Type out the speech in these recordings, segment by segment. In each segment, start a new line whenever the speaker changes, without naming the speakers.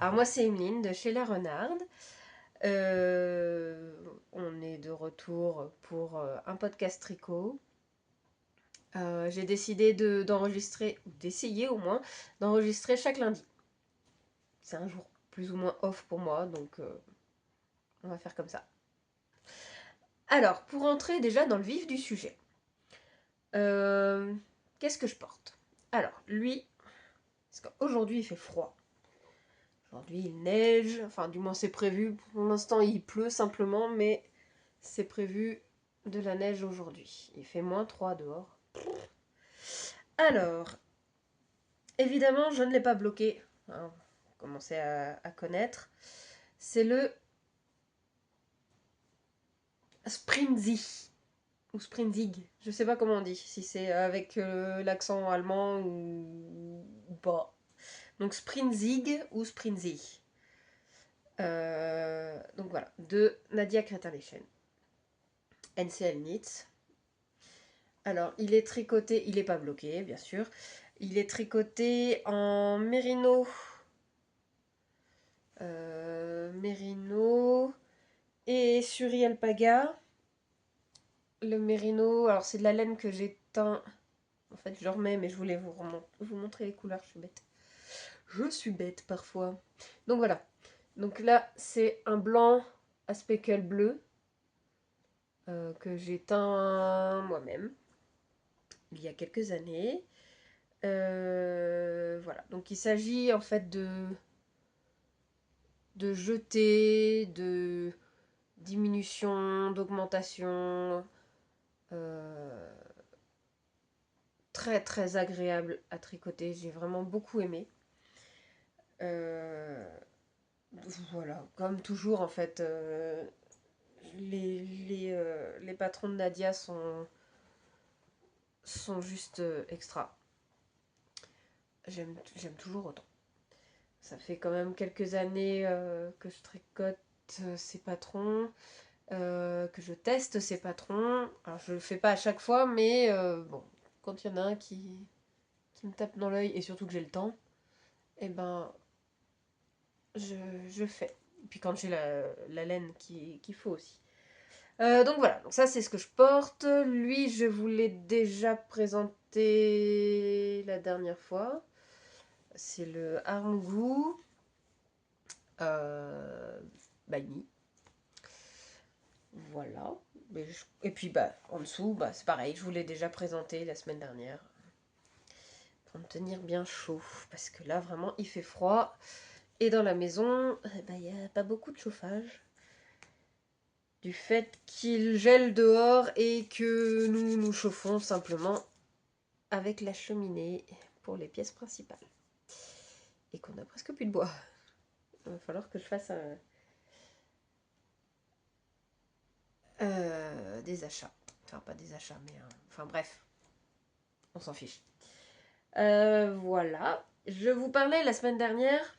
Alors moi c'est Emeline de chez La Renarde. On est de retour pour un podcast tricot. J'ai décidé d'enregistrer, ou d'essayer au moins, d'enregistrer chaque lundi. C'est un jour plus ou moins off pour moi, donc on va faire comme ça. Alors, pour entrer déjà dans le vif du sujet, euh, qu'est-ce que je porte? Alors, lui, parce qu'aujourd'hui il fait froid. Aujourd'hui il neige, enfin du moins c'est prévu. Pour l'instant il pleut simplement, mais c'est prévu de la neige aujourd'hui. Il fait -3 dehors. Alors, évidemment, je ne l'ai pas bloqué. Hein, vous commencez à connaître. C'est le Sprinzy. Ou Sprinzig. Je sais pas comment on dit. Si c'est avec l'accent allemand ou pas. Donc Sprinzig ou Sprinzy. Donc voilà. De Nadia Crétin-Lechen. NCL Knits. Alors, il est tricoté, il n'est pas bloqué, bien sûr. Il est tricoté en mérino. Mérino et Suri Alpaga. Le mérino, alors c'est de la laine que j'ai teint. En fait, je remets, mais je voulais vous montrer les couleurs, je suis bête. Je suis bête parfois. Donc voilà. Donc là, c'est un blanc à speckle bleu que j'ai teint moi-même il y a quelques années. Voilà, donc il s'agit en fait de jeter, de diminution, d'augmentation, euh, très très agréable à tricoter, j'ai vraiment beaucoup aimé. Euh, voilà, comme toujours en fait, les patrons de Nadia sont juste extra. J'aime toujours autant. Ça fait quand même quelques années que je tricote ces patrons, que je teste ces patrons. Alors je le fais pas à chaque fois, mais bon, quand il y en a un qui me tape dans l'œil et surtout que j'ai le temps, et ben je, je fais. Et puis quand j'ai la laine qu'il faut aussi. Donc voilà, donc ça c'est ce que je porte. Lui, je vous l'ai déjà présenté la dernière fois. C'est le Harmgou euh, Bani. Voilà. Et puis bah, en dessous, bah, c'est pareil, je vous l'ai déjà présenté la semaine dernière. Pour me tenir bien chaud. Parce que là, vraiment, il fait froid. Et dans la maison, il n'y a pas beaucoup de chauffage. Du fait qu'il gèle dehors et que nous nous chauffons simplement avec la cheminée pour les pièces principales. Et qu'on a presque plus de bois. Il va falloir que je fasse des achats. Enfin, pas des achats, mais... enfin bref, on s'en fiche. Voilà. Je vous parlais la semaine dernière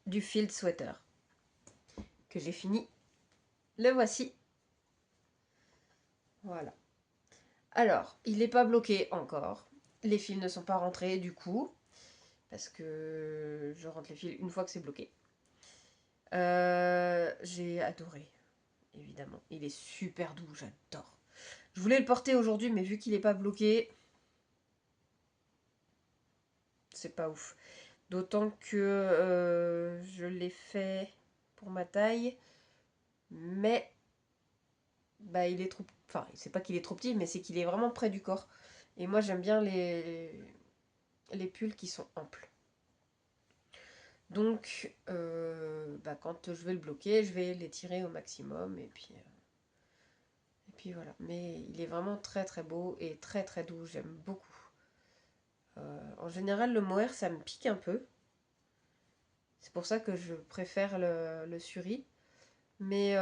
du field sweater que j'ai fini. Le voici. Voilà. Alors, il n'est pas bloqué encore. Les fils ne sont pas rentrés du coup, parce que je rentre les fils une fois que c'est bloqué. J'ai adoré, évidemment. Il est super doux, j'adore. Je voulais le porter aujourd'hui, mais vu qu'il n'est pas bloqué, c'est pas ouf. D'autant que je l'ai fait pour ma taille, mais bah, il est trop... Enfin, c'est pas qu'il est trop petit, mais c'est qu'il est vraiment près du corps. Et moi, j'aime bien les pulls qui sont amples. Donc, bah, quand je vais le bloquer, je vais l'étirer au maximum. Et puis voilà. Mais il est vraiment très très beau et très très doux. J'aime beaucoup. En général, le mohair, ça me pique un peu. C'est pour ça que je préfère le suri. Mais,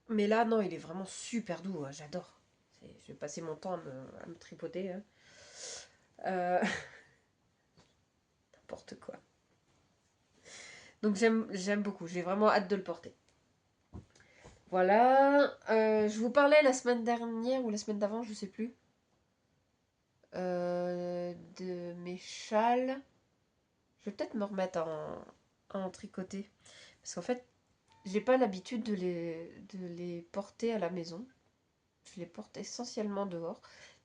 mais là, non, il est vraiment super doux. Hein, j'adore. Je vais passer mon temps à me tripoter. Hein. Euh, N'importe quoi. Donc j'aime beaucoup. J'ai vraiment hâte de le porter. Voilà. Je vous parlais la semaine dernière ou la semaine d'avant, je sais plus. De mes châles. Je vais peut-être me remettre à en tricoter. Parce qu'en fait, j'ai pas l'habitude de les porter à la maison. Je les porte essentiellement dehors.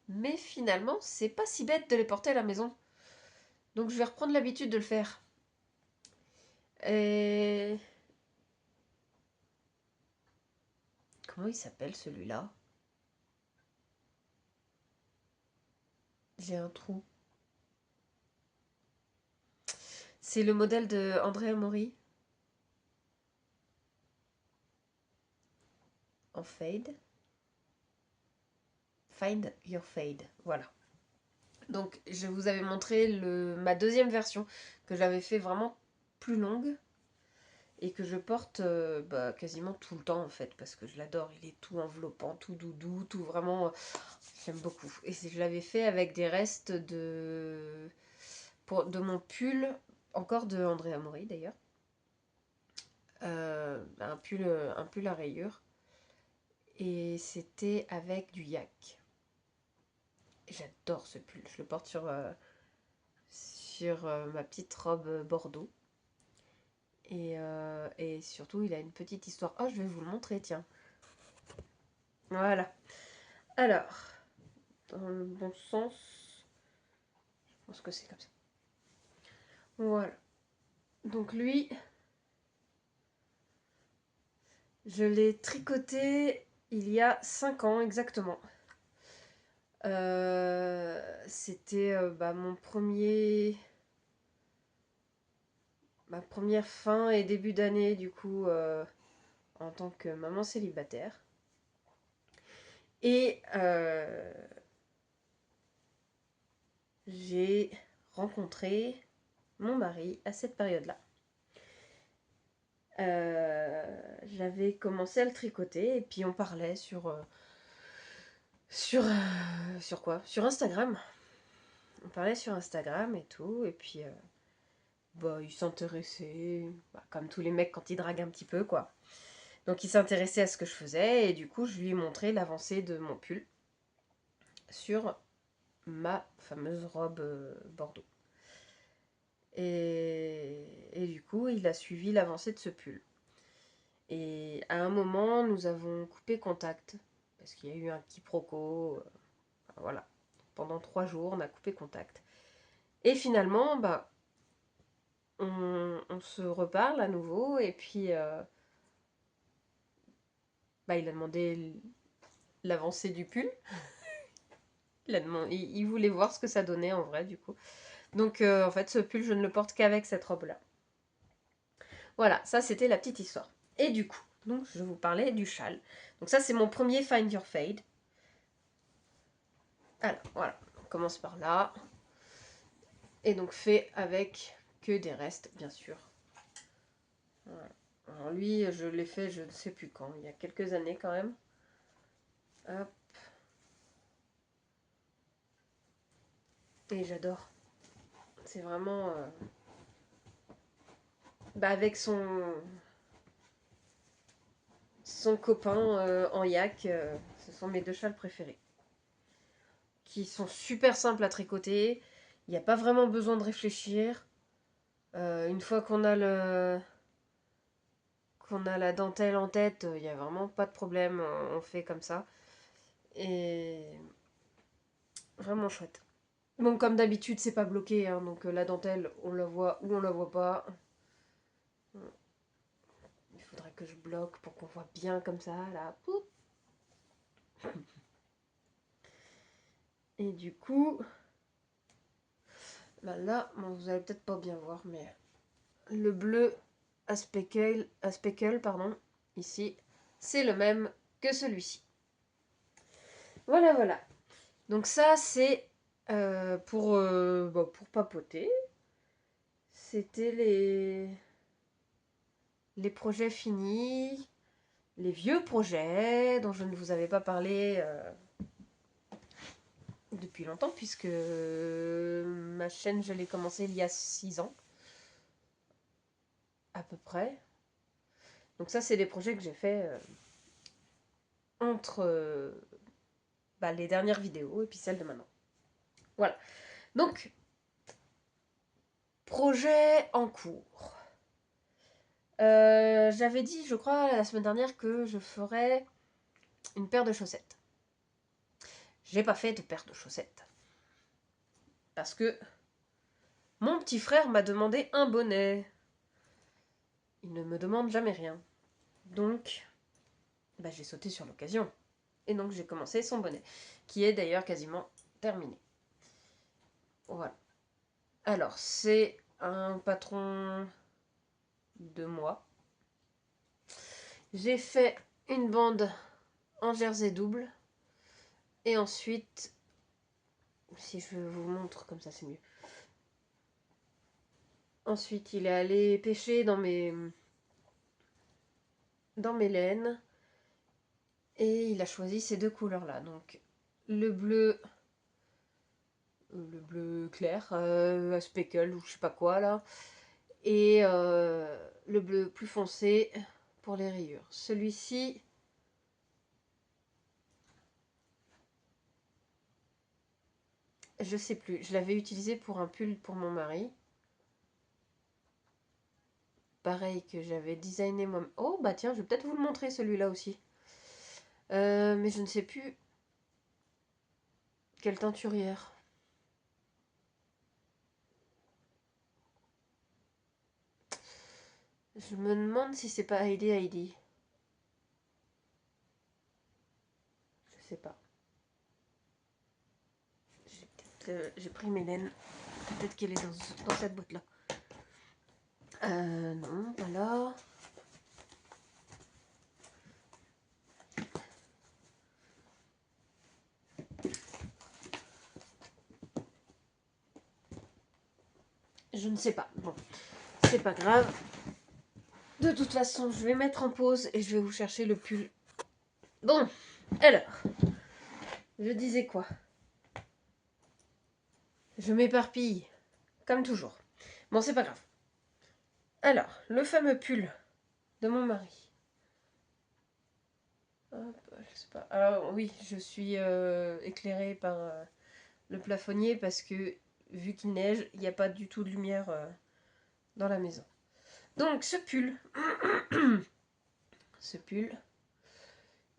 Mais finalement, c'est pas si bête de les porter à la maison. Donc je vais reprendre l'habitude de le faire. Et... Comment il s'appelle celui-là? J'ai un trou. C'est le modèle de Andrea Mori en fade. Find your fade. Voilà. Donc je vous avais montré ma deuxième version que j'avais fait vraiment plus longue et que je porte quasiment tout le temps en fait parce que je l'adore. Il est tout enveloppant, tout doudou, tout vraiment... J'aime beaucoup. Et je l'avais fait avec des restes de mon pull, encore de Andrea Mori d'ailleurs. Un pull à rayures. Et c'était avec du yak. J'adore ce pull. Je le porte sur ma petite robe bordeaux. Et surtout, il a une petite histoire. Oh, je vais vous le montrer, tiens. Voilà. Alors, dans le bon sens, je pense que c'est comme ça. Voilà. Donc lui, je l'ai tricoté il y a 5 ans exactement. C'était ma première fin et début d'année du coup en tant que maman célibataire. Et j'ai rencontré mon mari à cette période-là. J'avais commencé à le tricoter et puis on parlait sur quoi? Sur Instagram. On parlait sur Instagram et tout et puis il s'intéressait comme tous les mecs quand ils draguent un petit peu quoi. Donc il s'intéressait à ce que je faisais et du coup je lui ai montré l'avancée de mon pull sur ma fameuse robe bordeaux. Et du coup il a suivi l'avancée de ce pull. Et à un moment nous avons coupé contact parce qu'il y a eu un quiproquo. Voilà. Pendant 3 jours on a coupé contact. Et finalement on se reparle à nouveau et puis il a demandé l'avancée du pull. Il voulait voir ce que ça donnait en vrai, du coup. Donc, en fait, ce pull, je ne le porte qu'avec cette robe-là. Voilà, ça, c'était la petite histoire. Et du coup, donc, je vous parlais du châle. Donc, ça, c'est mon premier Find Your Fade. Alors, voilà, on commence par là. Et donc, fait avec que des restes, bien sûr. Voilà. Alors, lui, je l'ai fait, je ne sais plus quand, il y a quelques années quand même. Hop. Et j'adore. C'est vraiment... avec son copain en yak, ce sont mes 2 châles préférés. Qui sont super simples à tricoter. Il n'y a pas vraiment besoin de réfléchir. Une fois qu'on a la dentelle en tête, il n'y a vraiment pas de problème. On fait comme ça. Et vraiment chouette. Bon, comme d'habitude, c'est pas bloqué. Hein, donc la dentelle, on la voit ou on la voit pas. Il faudrait que je bloque pour qu'on voit bien comme ça. Là. Et du coup, là, vous allez peut-être pas bien voir, mais le bleu à speckle, pardon, ici, c'est le même que celui-ci. Voilà, voilà. Donc ça, c'est pour papoter. C'était les projets finis, les vieux projets dont je ne vous avais pas parlé depuis longtemps, puisque ma chaîne, je l'ai commencée il y a 6 ans, à peu près. Donc ça, c'est des projets que j'ai fait entre les dernières vidéos et puis celles de maintenant. Voilà. Donc, Projet en cours. J'avais dit, je crois, la semaine dernière que je ferais une paire de chaussettes. J'ai pas fait de paire de chaussettes. Parce que mon petit frère m'a demandé un bonnet. Il ne me demande jamais rien. Donc, j'ai sauté sur l'occasion. Et donc j'ai commencé son bonnet, qui est d'ailleurs quasiment terminé. Voilà. Alors, c'est un patron de moi. J'ai fait une bande en jersey double. Et ensuite, si je vous montre comme ça, c'est mieux. Ensuite, il est allé pêcher dans mes laines. Et il a choisi ces deux couleurs-là. Donc, le bleu clair, speckle ou je sais pas quoi là. Et le bleu plus foncé pour les rayures. Celui-ci, je sais plus. Je l'avais utilisé pour un pull pour mon mari. Pareil que j'avais designé moi. Oh bah tiens, je vais peut-être vous le montrer celui-là aussi. Mais je ne sais plus quelle teinturière. Je me demande si c'est pas Heidi. Je sais pas. J'ai pris mes laines. Peut-être qu'elle est dans cette boîte-là. Non, pas là. Je ne sais pas. Bon, c'est pas grave. De toute façon, je vais mettre en pause et je vais vous chercher le pull. Bon, alors, je disais quoi? Je m'éparpille, comme toujours. Bon, c'est pas grave. Alors, le fameux pull de mon mari. Hop, je sais pas. Alors oui, je suis éclairée par le plafonnier parce que vu qu'il neige, il n'y a pas du tout de lumière dans la maison. Donc ce pull,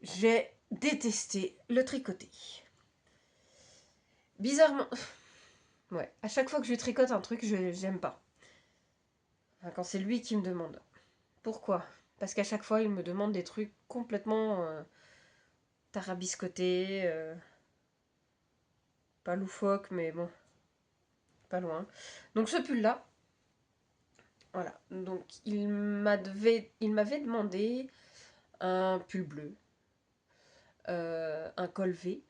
j'ai détesté le tricoter. Bizarrement, ouais, à chaque fois que je tricote un truc, j'aime pas. Enfin, quand c'est lui qui me demande. Pourquoi? Parce qu'à chaque fois, il me demande des trucs complètement tarabiscotés, pas loufoques, mais bon, pas loin. Donc ce pull-là, voilà. Donc il m'avait demandé un pull bleu, un col V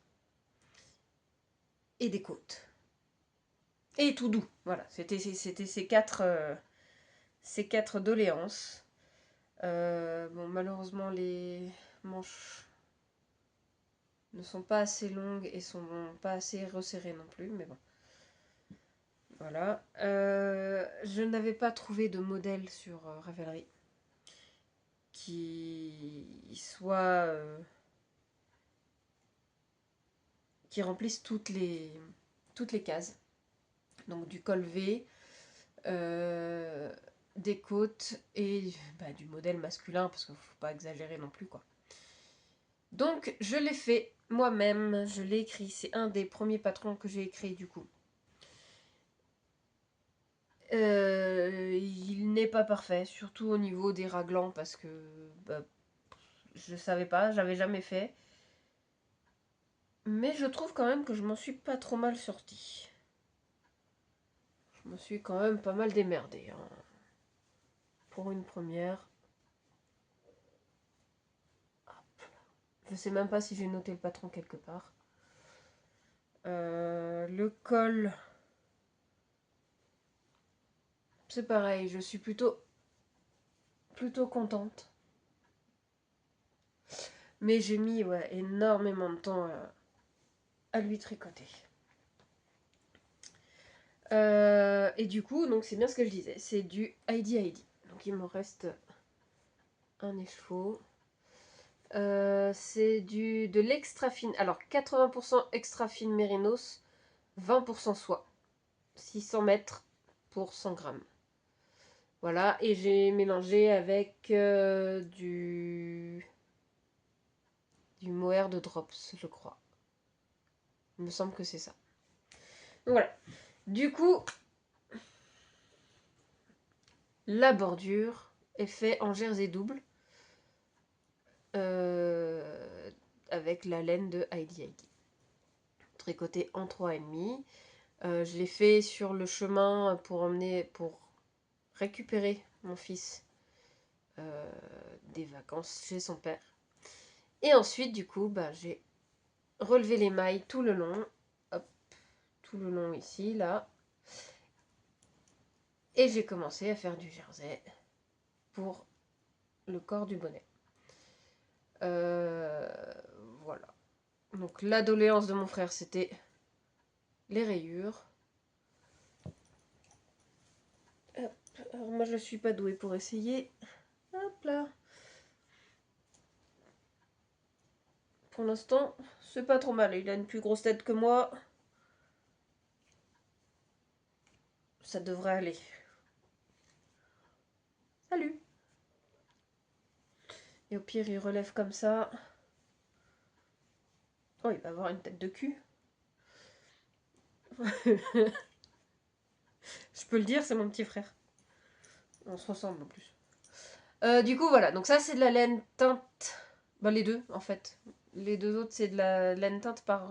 et des côtes. Et tout doux. Voilà, c'était ces quatre doléances. Bon, malheureusement, les manches ne sont pas assez longues et sont pas assez resserrées non plus, mais bon. Voilà. Je n'avais pas trouvé de modèle sur Ravelry qui soit qui remplisse toutes les cases. Donc du col V, des côtes et du modèle masculin parce qu'il ne faut pas exagérer non plus quoi. Donc je l'ai fait moi-même, je l'ai écrit, c'est un des premiers patrons que j'ai écrit du coup. Il n'est pas parfait, surtout au niveau des raglans parce que je savais pas, j'avais jamais fait. Mais je trouve quand même que je m'en suis pas trop mal sortie. Je me suis quand même pas mal démerdée. Hein. Pour une première. Je sais même pas si j'ai noté le patron quelque part. Le col. C'est pareil, je suis plutôt contente. Mais j'ai mis énormément de temps à lui tricoter. Et du coup, donc c'est bien ce que je disais, c'est du Heidi. Donc il me reste un écheveau. C'est de l'extra fine. Alors 80% extra fine mérinos, 20% soie. 600 mètres. pour 100 grammes. Voilà, et j'ai mélangé avec du mohair de drops, je crois. Il me semble que c'est ça. Donc voilà. Du coup, la bordure est faite en jersey double avec la laine de Heidi Heidi. Tricoté en 3,5. Je l'ai fait sur le chemin pour récupérer mon fils des vacances chez son père. Et ensuite, du coup, j'ai relevé les mailles tout le long. Hop, tout le long ici, là. Et j'ai commencé à faire du jersey pour le corps du bonnet. Voilà. Donc la doléance de mon frère, c'était les rayures. Hop. Alors moi, je ne suis pas douée pour essayer. Hop là. Pour l'instant, c'est pas trop mal. Il a une plus grosse tête que moi. Ça devrait aller. Salut. Et au pire, il relève comme ça. Oh, il va avoir une tête de cul. Je peux le dire, c'est mon petit frère. On se ressemble en plus. Du coup, voilà. Donc ça, c'est de la laine teinte. Les deux, en fait. Les deux autres, c'est de la laine teinte par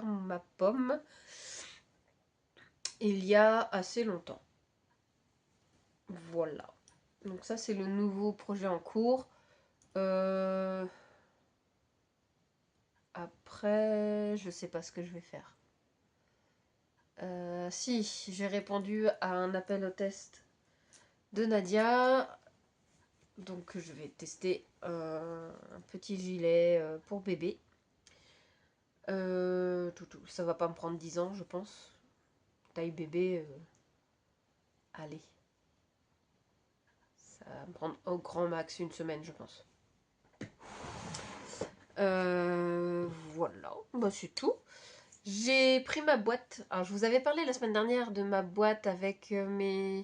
ma pomme. Il y a assez longtemps. Voilà. Donc ça, c'est le nouveau projet en cours. Après, je sais pas ce que je vais faire. Si, j'ai répondu à un appel au test de Nadia. Donc je vais tester un petit gilet pour bébé. Ça va pas me prendre 10 ans, je pense. Taille bébé, allez. Ça va me prendre au grand max une semaine, je pense. Voilà, c'est tout. J'ai pris ma boîte. Alors, je vous avais parlé la semaine dernière de ma boîte avec mes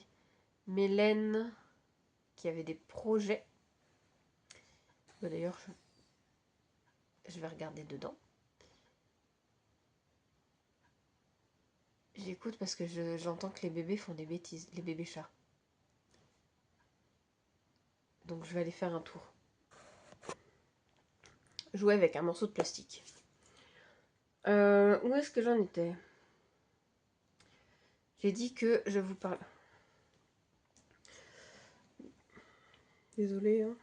laines qui avaient des projets. D'ailleurs, je vais regarder dedans. J'écoute parce que j'entends que les bébés font des bêtises, les bébés chats. Donc je vais aller faire un tour. Jouer avec un morceau de plastique. Où est-ce que j'en étais? J'ai dit que je vous parle. Désolée. Hein.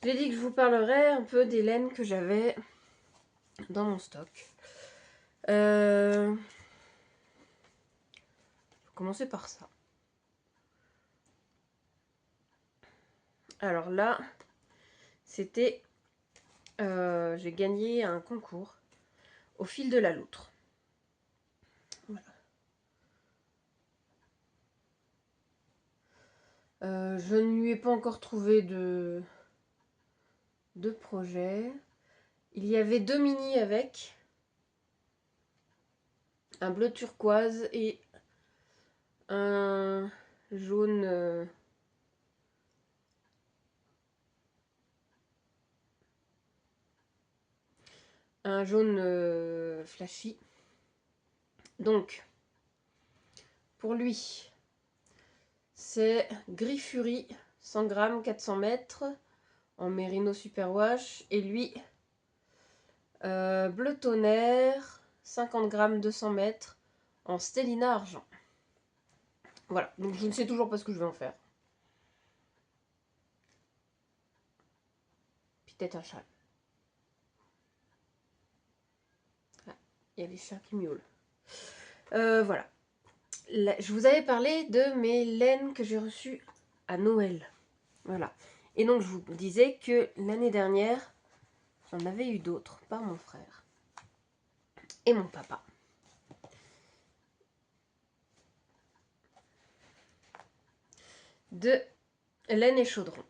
J'ai dit que je vous parlerais un peu des laines que j'avais dans mon stock. Je vais commencer par ça. Alors là, c'était... j'ai gagné un concours au fil de la loutre. Voilà. Je ne lui ai pas encore trouvé de projet. Il y avait 2 mini avec. Un bleu turquoise et un jaune... un jaune flashy. Donc, pour lui, c'est Gris Fury, 100 grammes, 400 mètres, en Merino Superwash. Et lui, Bleu Tonnerre, 50 grammes, 200 mètres, en Stellina Argent. Voilà, donc je ne sais toujours pas ce que je vais en faire. Peut-être un châle. Ah, il y a les chats qui miaulent. Voilà. Là, je vous avais parlé de mes laines que j'ai reçues à Noël. Voilà. Et donc je vous disais que l'année dernière, j'en avais eu d'autres par mon frère et mon papa. De laine et chaudron.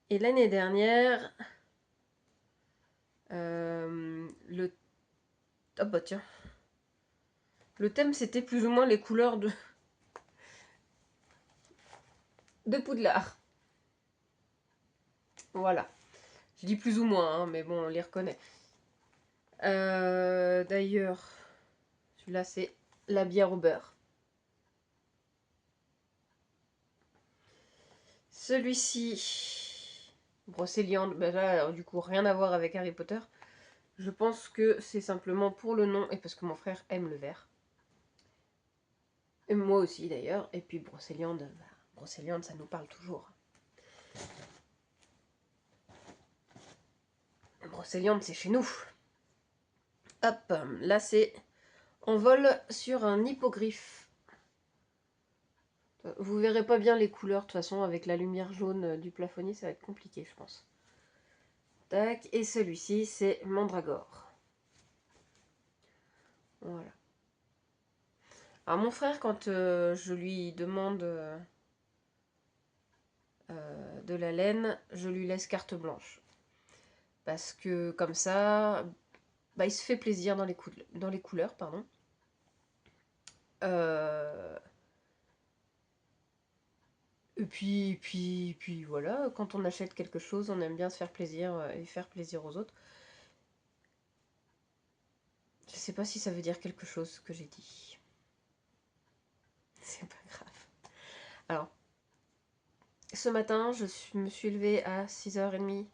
Et l'année dernière, le... Oh bah tiens. Le thème, c'était plus ou moins les couleurs de Poudlard. Voilà. Je dis plus ou moins, hein, mais bon, on les reconnaît. D'ailleurs, celui-là, c'est la bière au beurre. Celui-ci, Brocéliande, ben là, alors, du coup, rien à voir avec Harry Potter. Je pense que c'est simplement pour le nom et parce que mon frère aime le vert. Et moi aussi, d'ailleurs. Et puis, Brocéliande, bah, Brocéliande, ça nous parle toujours. Brocéliande, c'est chez nous. Hop, là, c'est... On vole sur un hippogriffe. Vous verrez pas bien les couleurs, de toute façon, avec la lumière jaune du plafonnier, ça va être compliqué, je pense. Tac, et celui-ci, c'est Mandragore. Voilà. Alors mon frère, quand je lui demande de la laine, je lui laisse carte blanche. Parce que comme ça, bah, il se fait plaisir dans les couleurs. Pardon. Euh, et puis voilà, quand on achète quelque chose, on aime bien se faire plaisir et faire plaisir aux autres. Je sais pas si ça veut dire quelque chose ce que j'ai dit. C'est pas grave. Alors, ce matin, me suis levée à 6h30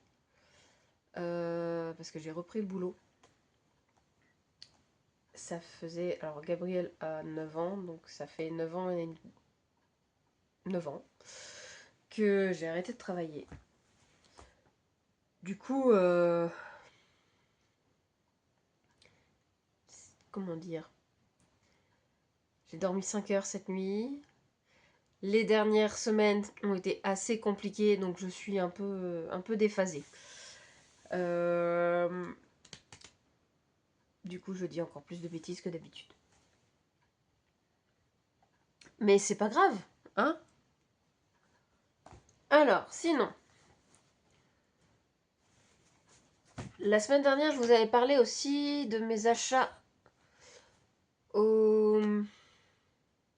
parce que j'ai repris le boulot. Ça faisait... Alors, Gabriel a 9 ans, donc ça fait 9 ans et 9 ans que j'ai arrêté de travailler. Du coup, comment dire? J'ai dormi 5 heures cette nuit. Les dernières semaines ont été assez compliquées, donc je suis un peu déphasée. Du coup, je dis encore plus de bêtises que d'habitude. Mais c'est pas grave, hein? Alors, sinon, la semaine dernière, je vous avais parlé aussi de mes achats au...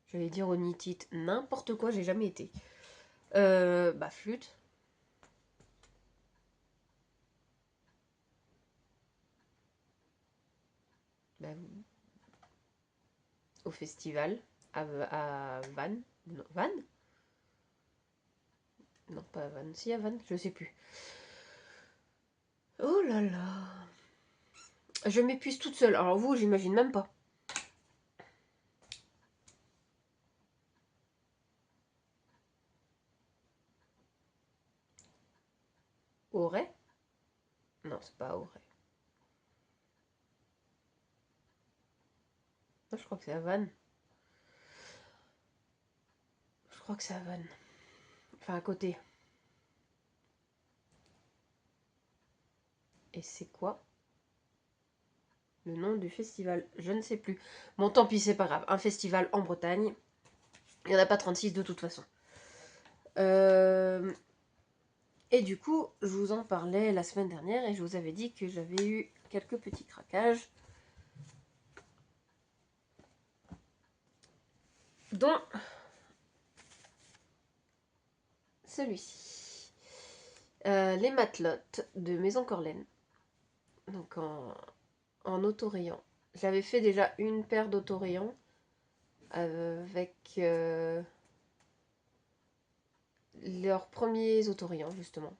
J'allais dire au Nitite, n'importe quoi, j'ai jamais été. Bah, flûte. Bah, au festival, à Vannes. Non, Vannes? Non, pas à Vannes. Si, à Vannes, je sais plus. Oh là là. Je m'épuise toute seule. Alors vous, j'imagine même pas. Auray? Non, c'est pas Auray. Non, je crois que c'est à Vannes. Je crois que c'est à Vannes. Enfin, à côté. Et c'est quoi le nom du festival? Je ne sais plus. Bon, tant pis, c'est pas grave. Un festival en Bretagne. Il n'y en a pas 36 de toute façon. Et du coup, je vous en parlais la semaine dernière et je vous avais dit que j'avais eu quelques petits craquages. Dont celui-ci. Les matelotes de Maison Corlaine. Donc en autorayant. J'avais fait déjà une paire d'autorayants avec leurs premiers autorayants justement.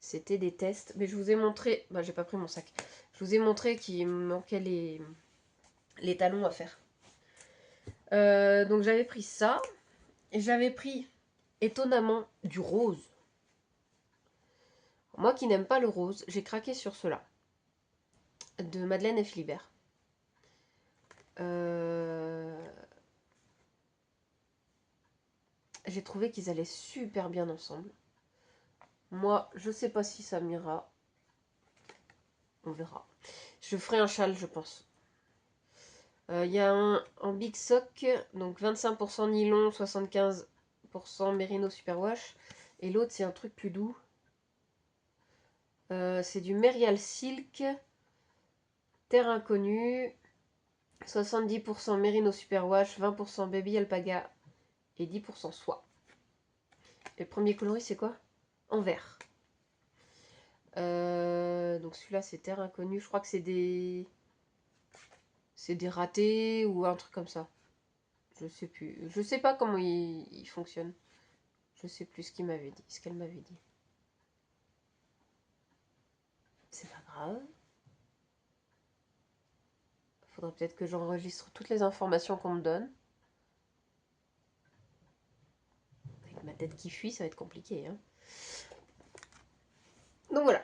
C'était des tests, mais je vous ai montré, bah j'ai pas pris mon sac, je vous ai montré qu'il me manquait les talons à faire. Donc j'avais pris ça, et j'avais pris étonnamment du rose. Moi qui n'aime pas le rose, j'ai craqué sur cela, de Madeleine et Philibert. J'ai trouvé qu'ils allaient super bien ensemble. Moi, je sais pas si ça m'ira. On verra. Je ferai un châle, je pense. Il y a un en Big Sock, donc 25% nylon, 75% Merino Superwash. Et l'autre, c'est un truc plus doux. C'est du Merial Silk, Terre Inconnue. 70% Merino Superwash, 20% Baby Alpaga et 10% soie. Et le premier coloris, c'est quoi? En vert. Donc celui-là, c'est Terre Inconnue. Je crois que c'est des... C'est des ratés ou un truc comme ça. Je sais plus. Je sais pas comment il fonctionne. Je sais plus ce qu'il m'avait dit. Ce qu'elle m'avait dit. C'est pas grave. Faudrait peut-être que j'enregistre toutes les informations qu'on me donne. Avec ma tête qui fuit, ça va être compliqué. Hein. Donc voilà.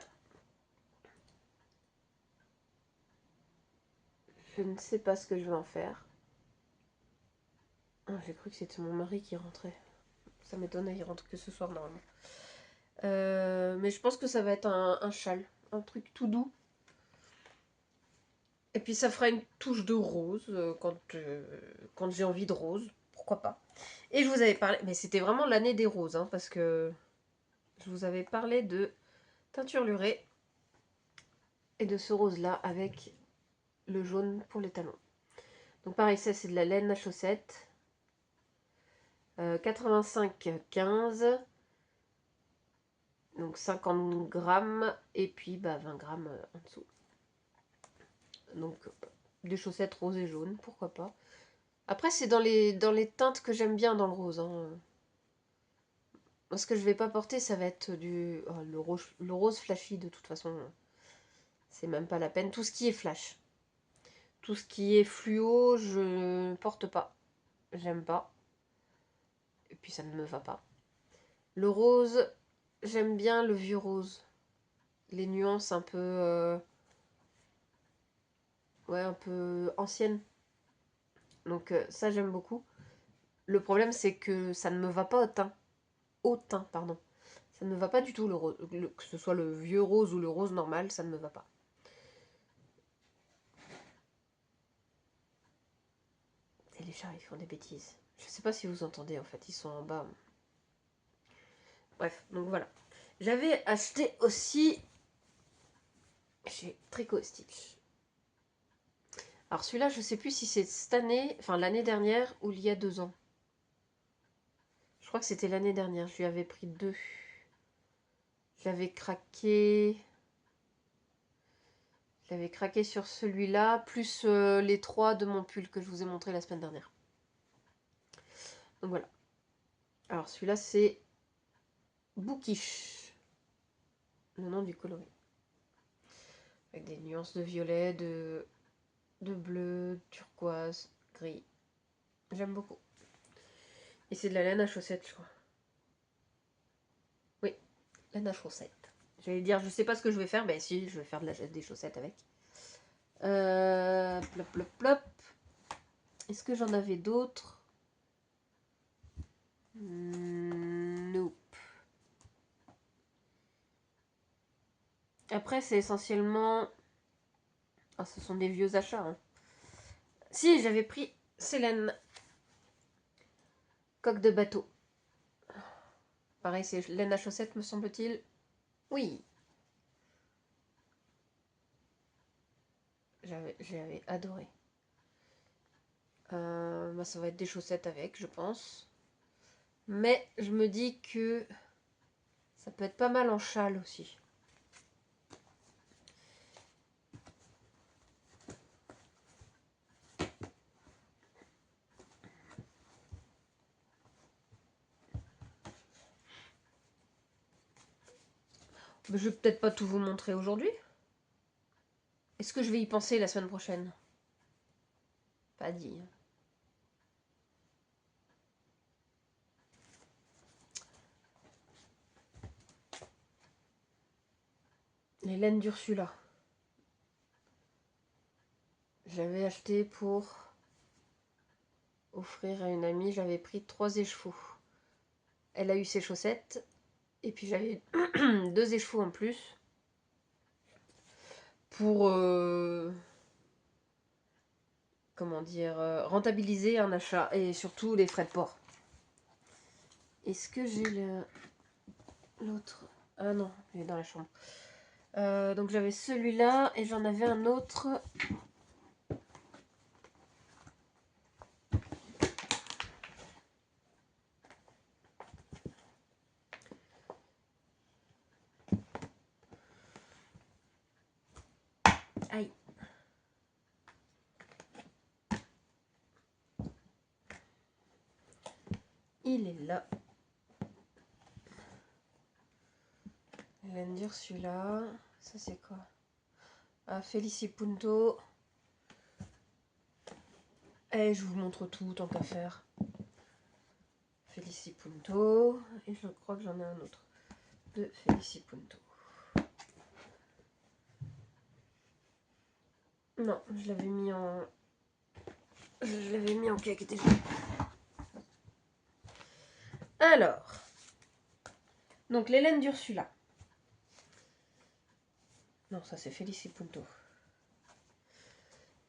Je ne sais pas ce que je vais en faire. Ah, j'ai cru que c'était mon mari qui rentrait. Ça m'étonne, il rentre que ce soir normalement. Mais je pense que ça va être un châle. Un truc tout doux. Et puis ça fera une touche de rose quand j'ai envie de rose. Pourquoi pas. Et je vous avais parlé... Mais c'était vraiment l'année des roses. Hein, parce que je vous avais parlé de teinture lurée. Et de ce rose-là avec le jaune pour les talons. Donc pareil, ça c'est de la laine à chaussettes. 85,15. Donc 50 grammes. Et puis 20 grammes en dessous. Donc des chaussettes roses et jaunes, pourquoi pas. Après c'est dans les teintes que j'aime bien dans le rose. Hein. Moi, ce que je vais pas porter, ça va être le rose flashy de toute façon. C'est même pas la peine. Tout ce qui est flash. Tout ce qui est fluo, je ne porte pas. J'aime pas. Et puis ça ne me va pas. Le rose, j'aime bien le vieux rose. Les nuances un peu... ouais, un peu anciennes. Donc ça, j'aime beaucoup. Le problème, c'est que ça ne me va pas au teint. Au teint, pardon. Ça ne me va pas du tout, le rose. Que ce soit le vieux rose ou le rose normal, ça ne me va pas. Et les chats, ils font des bêtises. Je sais pas si vous entendez, en fait. Ils sont en bas. Bref, donc voilà. J'avais acheté aussi chez Tricot Stitch. Alors celui-là, je sais plus si c'est cette année, enfin l'année dernière ou il y a 2 ans. Je crois que c'était l'année dernière. Je lui avais pris 2. J'avais craqué... J'avais craqué sur celui-là, plus les 3 de mon pull que je vous ai montré la semaine dernière. Donc voilà. Alors celui-là, c'est Bookish. Le nom du coloris. Avec des nuances de violet, de bleu, turquoise, gris. J'aime beaucoup. Et c'est de la laine à chaussettes, je crois. Oui, laine à chaussettes. J'allais dire, je sais pas ce que je vais faire. Ben si, je vais faire des chaussettes avec. Plop, plop, plop. Est-ce que j'en avais d'autres? Nope. Après, c'est essentiellement... Ah, ce sont des vieux achats. Hein. Si, j'avais pris Célène. Coque de bateau. Pareil, c'est laine à chaussettes, me semble-t-il. Oui. J'avais adoré. Ça va être des chaussettes avec, je pense. Mais je me dis que ça peut être pas mal en châle aussi. Mais je vais peut-être pas tout vous montrer aujourd'hui. Est-ce que je vais y penser la semaine prochaine? Pas dit. Les laines d'Ursula. J'avais acheté pour offrir à une amie. J'avais pris 3 écheveaux. Elle a eu ses chaussettes. Et puis j'avais 2 écheveaux en plus. Pour... comment dire, rentabiliser un achat et surtout les frais de port. Est-ce que j'ai l'autre? Ah non, il est dans la chambre. Donc j'avais celui-là et j'en avais un autre Il est là. Laine d'Ursula. Ça c'est quoi? Ah, Felicipunto. Et je vous montre tout tant qu'à faire. Felicipunto. Et je crois que j'en ai un autre de Felicipunto. Non, je l'avais mis en... Je l'avais mis en cake déjà. Alors. Donc les laines d'Ursula. Non, ça c'est Felicipunto.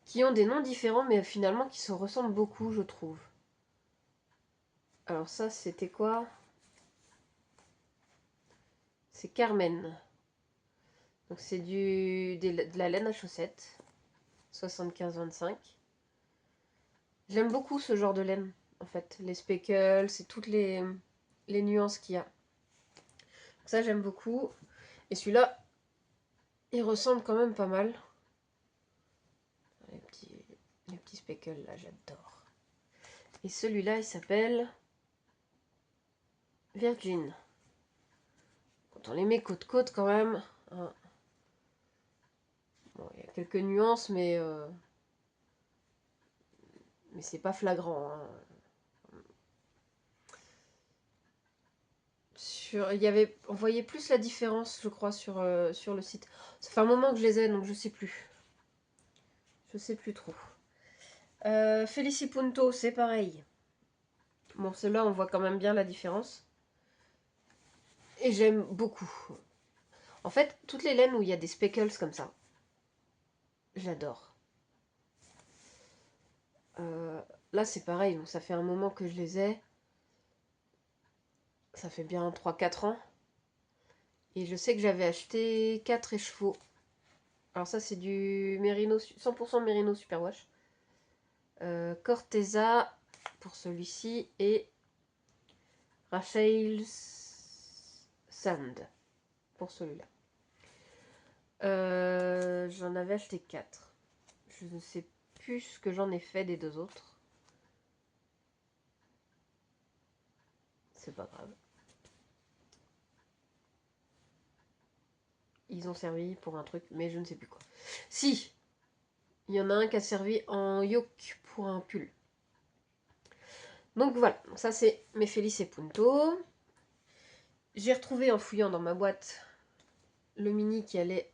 Qui ont des noms différents mais finalement qui se ressemblent beaucoup, je trouve. Alors ça, c'était quoi? C'est Carmen. Donc c'est de la laine à chaussettes. 75-25. J'aime beaucoup ce genre de laine, en fait. Les speckles, c'est toutes les nuances qu'il y a. Donc ça, j'aime beaucoup. Et celui-là, il ressemble quand même pas mal. Les petits speckles, là, j'adore. Et celui-là, il s'appelle Virgin. Quand on les met côte-côte, quand même... Hein. Bon, il y a quelques nuances, mais c'est pas flagrant. Hein. On voyait plus la différence, je crois, sur le site. Ça fait un moment que je les ai, donc je sais plus. Je sais plus trop. Felicipunto, c'est pareil. Bon, ceux-là, on voit quand même bien la différence. Et j'aime beaucoup. En fait, toutes les laines où il y a des speckles comme ça, j'adore. Là, c'est pareil. Donc, ça fait un moment que je les ai. Ça fait bien 3-4 ans. Et je sais que j'avais acheté 4 écheveaux. Alors ça, c'est du Merino, 100% Merino Superwash. Corteza pour celui-ci et Rachel's Sand pour celui-là. J'en avais acheté 4. Je ne sais plus ce que j'en ai fait des deux autres. C'est pas grave. Ils ont servi pour un truc, mais je ne sais plus quoi. Si, il y en a un qui a servi en yoke pour un pull. Donc voilà, ça c'est mes Felicipunto. J'ai retrouvé en fouillant dans ma boîte le mini qui allait...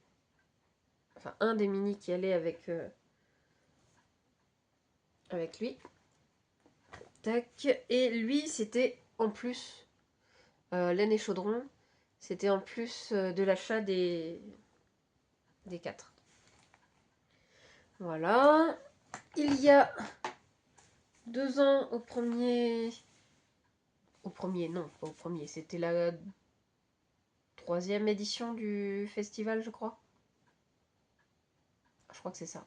Enfin, un des mini qui allait avec lui. Tac. Et lui, c'était en plus, laine et chaudron, c'était en plus de l'achat des 4. Voilà. Il y a 2 ans, au premier... non, pas au premier, c'était la 3e édition du festival, je crois. Je crois que c'est ça.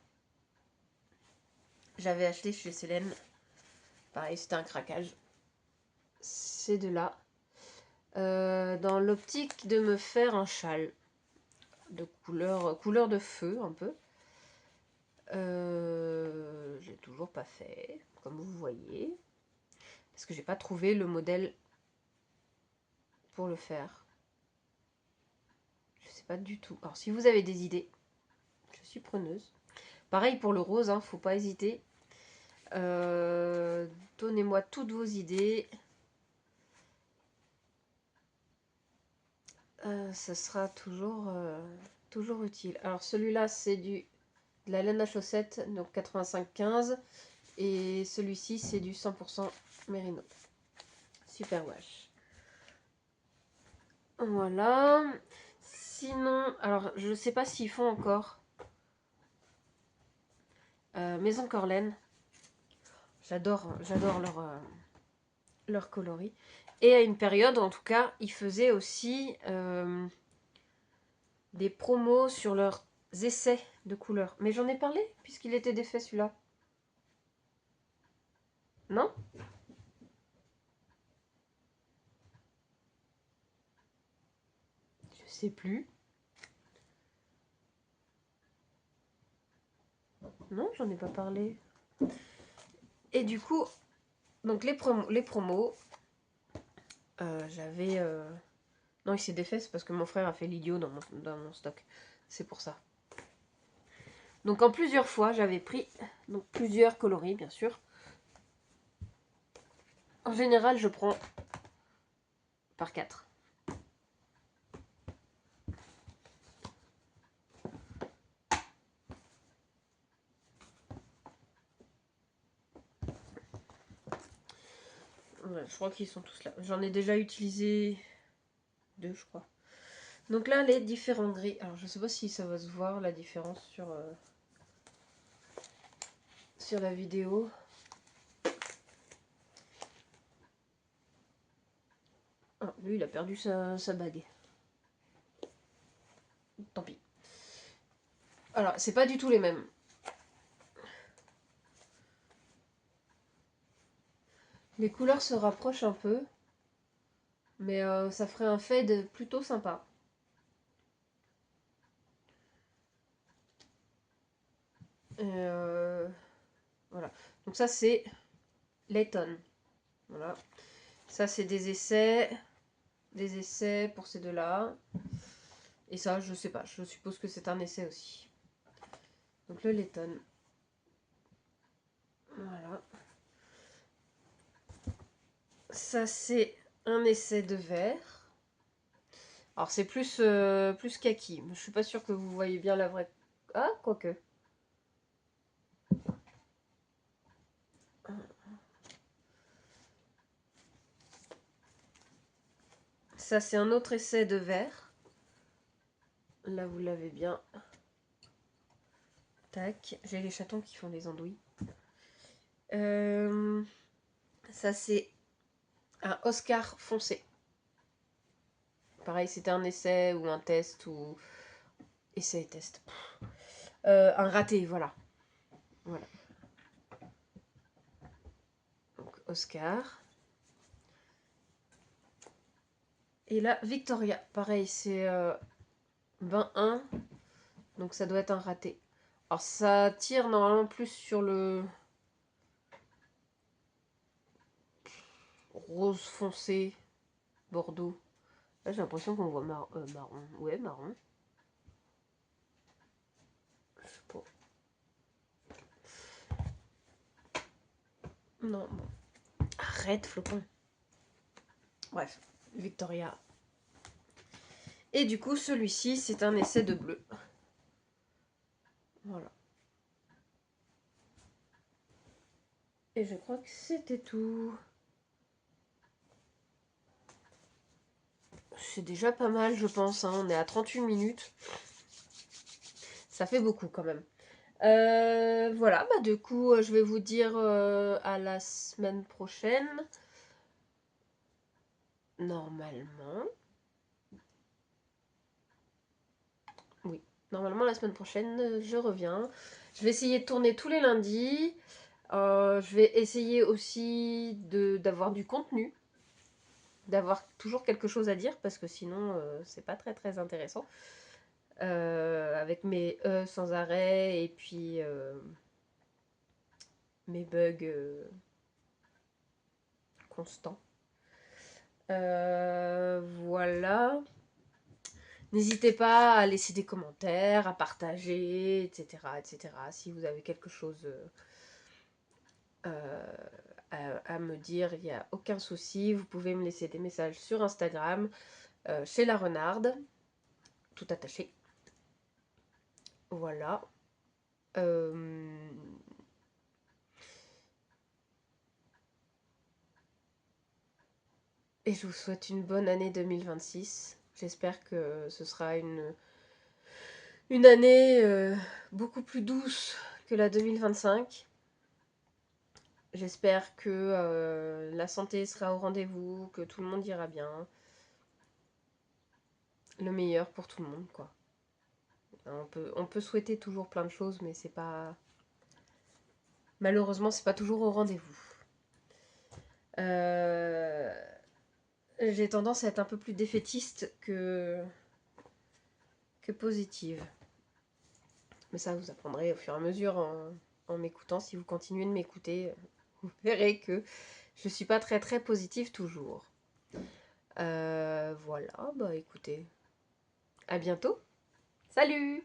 J'avais acheté chez Célène. Pareil, c'était un craquage. Ces deux-là. Dans l'optique de me faire un châle. De couleur de feu, un peu. J'ai toujours pas fait, comme vous voyez. Parce que j'ai pas trouvé le modèle pour le faire. Je sais pas du tout. Alors, si vous avez des idées, je suis preneuse. Pareil pour le rose, hein, faut pas hésiter. Donnez-moi toutes vos idées. Ça sera toujours utile. Alors celui-là c'est de la laine à chaussettes, donc 85-15. Et celui-ci c'est du 100% Merino. Superwash. Voilà. Sinon, alors je ne sais pas s'ils font encore. Maison Corlaine. J'adore leur coloris. Et à une période, en tout cas, ils faisaient aussi des promos sur leurs essais de couleurs. Mais j'en ai parlé, puisqu'il était défait celui-là. Non? Je sais plus. Non, j'en ai pas parlé. Et du coup, donc les promos, j'avais... Non, il s'est défait, c'est parce que mon frère a fait l'idiot dans mon stock. C'est pour ça. Donc en plusieurs fois, j'avais pris donc, plusieurs coloris, bien sûr. En général, je prends par 4. Ouais, je crois qu'ils sont tous là. J'en ai déjà utilisé 2, je crois. Donc là, les différents gris. Alors, je sais pas si ça va se voir la différence sur la vidéo. Ah, lui, il a perdu sa bague. Tant pis. Alors, c'est pas du tout les mêmes. Les couleurs se rapprochent un peu. Mais ça ferait un fade plutôt sympa. Voilà. Donc ça, c'est Layton. Voilà. Ça, c'est des essais. Des essais pour ces deux-là. Et ça, je sais pas. Je suppose que c'est un essai aussi. Donc le Layton. Voilà. Ça, c'est un essai de vert. Alors, c'est plus kaki. Je suis pas sûre que vous voyez bien la vraie... Ah, quoique. Ça, c'est un autre essai de vert. Là, vous l'avez bien. Tac. J'ai les chatons qui font des andouilles. Ça, c'est un Oscar foncé. Pareil, c'était un essai ou un test ou... Essai et test. Un raté, voilà. Voilà. Donc, Oscar. Et là, Victoria. Pareil, c'est 21. Donc, ça doit être un raté. Alors, ça tire normalement plus sur le rose foncé, bordeaux. Là, j'ai l'impression qu'on voit marron. Ouais, marron. Je sais pas. Non, bon. Arrête, flocon. Bref, Victoria. Et du coup, celui-ci, c'est un essai de bleu. Voilà. Et je crois que c'était tout. C'est déjà pas mal, je pense. Hein. On est à 38 minutes. Ça fait beaucoup quand même. Voilà, bah du coup, je vais vous dire à la semaine prochaine. Normalement. Oui, normalement la semaine prochaine, je reviens. Je vais essayer de tourner tous les lundis. Je vais essayer aussi d'avoir du contenu. D'avoir toujours quelque chose à dire parce que sinon, c'est pas très très intéressant. Avec mes sans arrêt et puis mes bugs constants. Voilà. N'hésitez pas à laisser des commentaires, à partager, etc. etc. Si vous avez quelque chose à me dire, il n'y a aucun souci. Vous pouvez me laisser des messages sur Instagram, chez la renarde, tout attaché. Voilà. Et je vous souhaite une bonne année 2026. J'espère que ce sera une année beaucoup plus douce que la 2025. J'espère que la santé sera au rendez-vous, que tout le monde ira bien. Le meilleur pour tout le monde, quoi. On peut souhaiter toujours plein de choses, mais c'est pas... Malheureusement, c'est pas toujours au rendez-vous. J'ai tendance à être un peu plus défaitiste que positive. Mais ça, vous apprendrez au fur et à mesure en m'écoutant. Si vous continuez de m'écouter, vous verrez que je suis pas très très positive toujours. Voilà, bah écoutez, à bientôt. Salut!